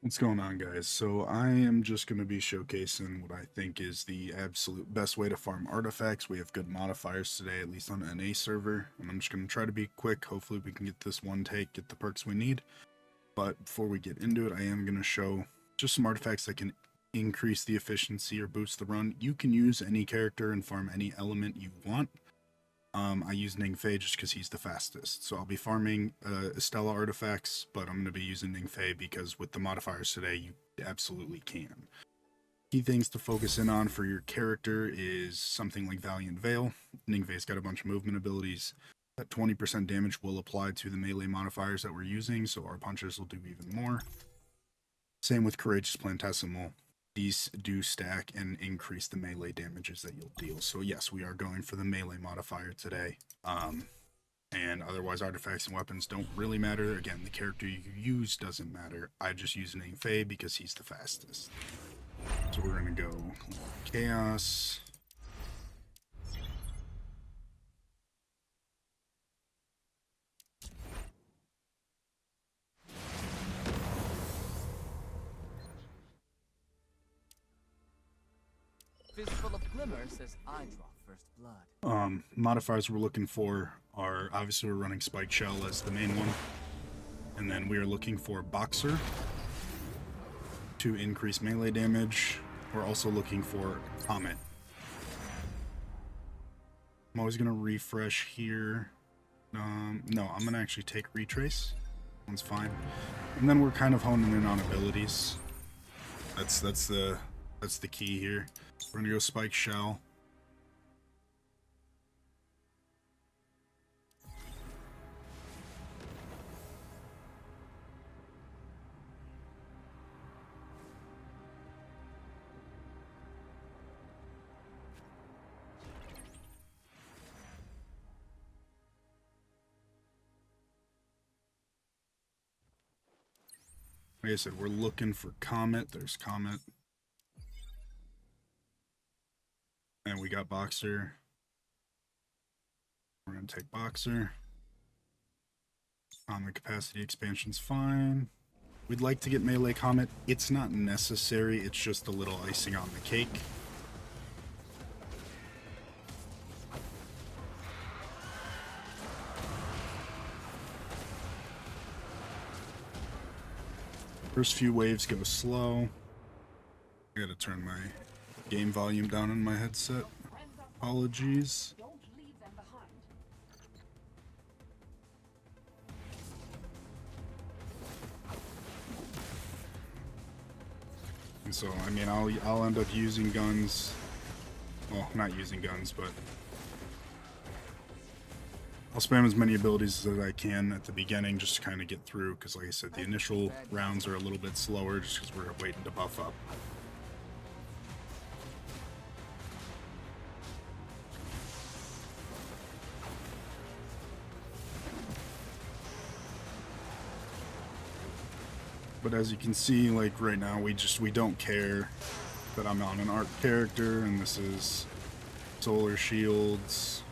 What's going on, guys? So I am just going to be showcasing what I think is the absolute best way to farm artifacts. We have good modifiers today, at least on an NA server, and I'm just going to try to be quick. Hopefully we can get this one take, get the perks we need. But before we get into it, I am going to show just some artifacts that can increase the efficiency or boost the run. You can use any character and farm any element you want. I use Ningfei just because he's the fastest. So I'll be farming Estella artifacts, but I'm going to be using Ningfei because with the modifiers today, you absolutely can. Key things to focus in on for your character is something like Valiant Veil. Ningfei's got a bunch of movement abilities. That 20% damage will apply to the melee modifiers that we're using, so our punches will do even more. Same with Courageous Plantesimal. These do stack and increase the melee damages that you'll deal. So yes, we are going for the melee modifier today. And otherwise, artifacts and weapons don't really matter. Again, the character you use doesn't matter. I just use Ningfei because he's the fastest. So we're gonna go Chaos. Fistful of Glimmer says I draw first blood. Modifiers we're looking for are obviously we're running Spike Shell as the main one, and then we are looking for Boxer to increase melee damage. We're also looking for Comet. I'm always gonna refresh here. No, I'm gonna actually take Retrace. One's fine, and then we're kind of honing in on abilities. That's the key here. We're gonna go Spike Shell. Like I said, we're looking for Comet. There's Comet. And we got Boxer. We're going to take Boxer. Comet capacity expansion's fine. We'd like to get Melee Comet. It's not necessary. It's just a little icing on the cake. First few waves go slow. I gotta turn my game volume down on my headset. Apologies. And so, I mean, I'll end up using guns. Well, not using guns, but I'll spam as many abilities as I can at the beginning just to kind of get through, because like I said, the initial rounds are a little bit slower just because we're waiting to buff up. But as you can see, like right now, we don't care that I'm on an art character, and this is solar shields.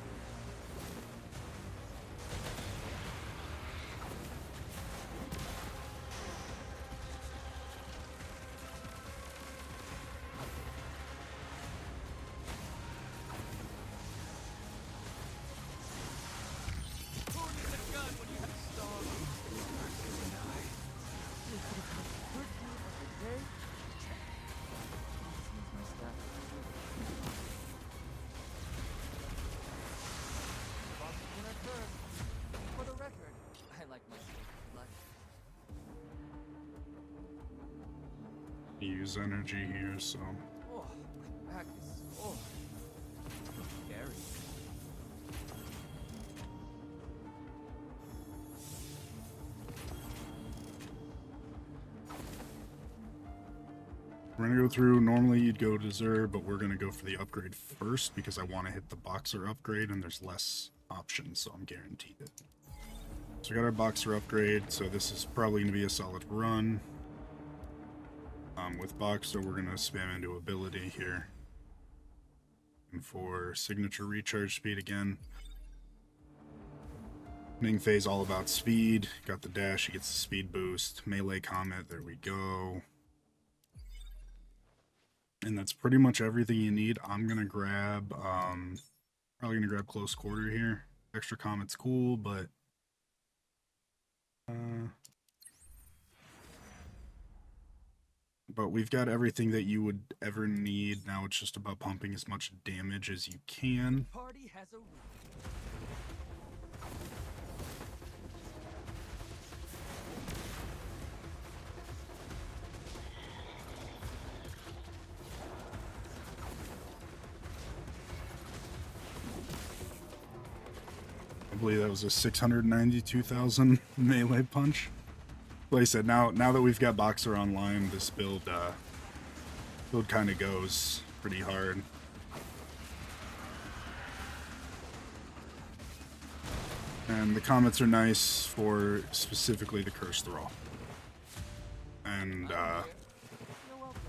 Use energy here, so Oh, my back is sore. Scary. we're gonna go through. Normally you'd go to Zur, but we're gonna go for the upgrade first because I want to hit the Boxer upgrade and there's less options, so I'm guaranteed it. So we got our Boxer upgrade, so this is probably gonna be a solid run. With Boxer, we're gonna spam into ability here. And for signature recharge speed again. Ning Fei's all about speed. Got the dash, he gets the speed boost. Melee Comet, there we go. And that's pretty much everything you need. I'm gonna grab, probably gonna grab Close Quarter here. Extra Comet's cool, but we've got everything that you would ever need. Now it's just about pumping as much damage as you can. Party has a I believe that was a 692,000 melee punch. Like I said, now that we've got Boxer online, this build kind of goes pretty hard. And the comets are nice for specifically the Curse Thrall. And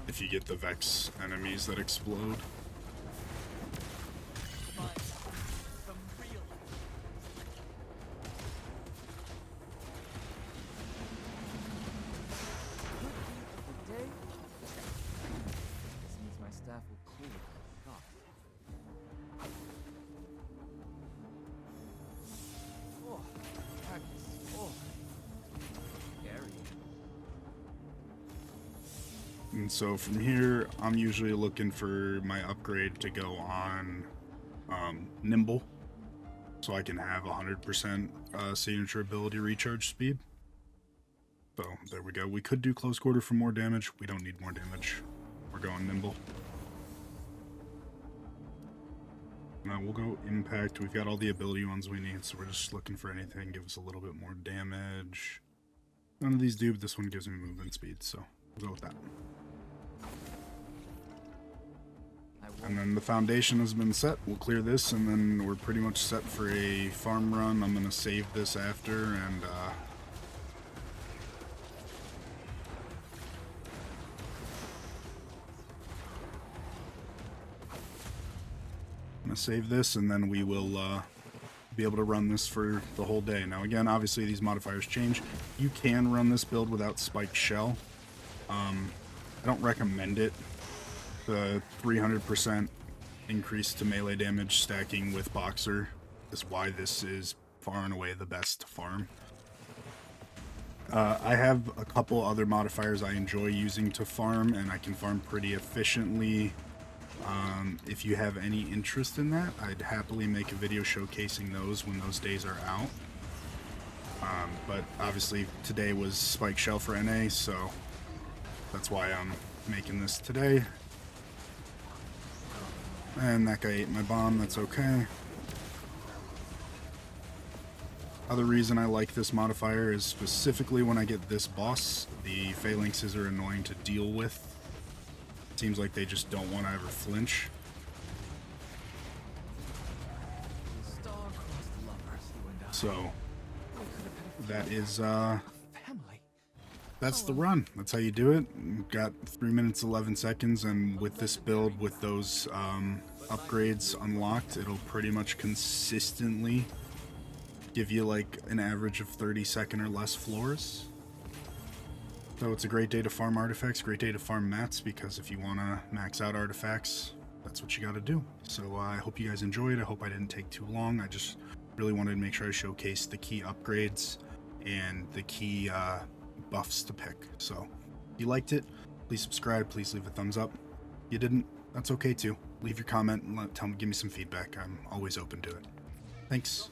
if you get the Vex enemies that explode. some real. Good day. This means my staff will cool without shock. Oh, practice. Oh, scary. And so from here, I'm usually looking for my upgrade to go on Nimble, so I can have 100% signature ability recharge speed. So there we go. We could do Close Quarter for more damage. We don't need more damage. We're going Nimble. Now we'll go Impact. We've got all the ability ones we need, so we're just looking for anything give us a little bit more damage. None of these do, but this one gives me movement speed, so we'll go with that. And then the foundation has been set. We'll clear this, and then we're pretty much set for a farm run. I'm gonna save this after, and I'm gonna save this, and then we will be able to run this for the whole day. Now, again, obviously these modifiers change. You can run this build without Spiked Shell. I don't recommend it. The 300% increase to melee damage stacking with Boxer is why this is far and away the best to farm. I have a couple other modifiers I enjoy using to farm, and I can farm pretty efficiently. If you have any interest in that, I'd happily make a video showcasing those when those days are out. But obviously today was Spike Shell for NA, so that's why I'm making this today. And that guy ate my bomb, that's okay. Other reason I like this modifier is specifically when I get this boss, the phalanxes are annoying to deal with. It seems like they just don't want to ever flinch. Star-crossed lovers, you and I. So We could have had a that is family. that's the run. That's how you do it. We've got 3 minutes 11 seconds, and with this build, with those upgrades unlocked, it'll pretty much consistently give you like an average of 30-second or less floors. So it's a great day to farm artifacts, great day to farm mats, because if you want to max out artifacts, that's what you got to do. So I hope you guys enjoyed. I hope I didn't take too long. I just really wanted to make sure I showcased the key upgrades and the key buffs to pick. So if you liked it, please subscribe, please leave a thumbs up. If you didn't, that's okay too. Leave your comment and give me some feedback. I'm always open to it. Thanks.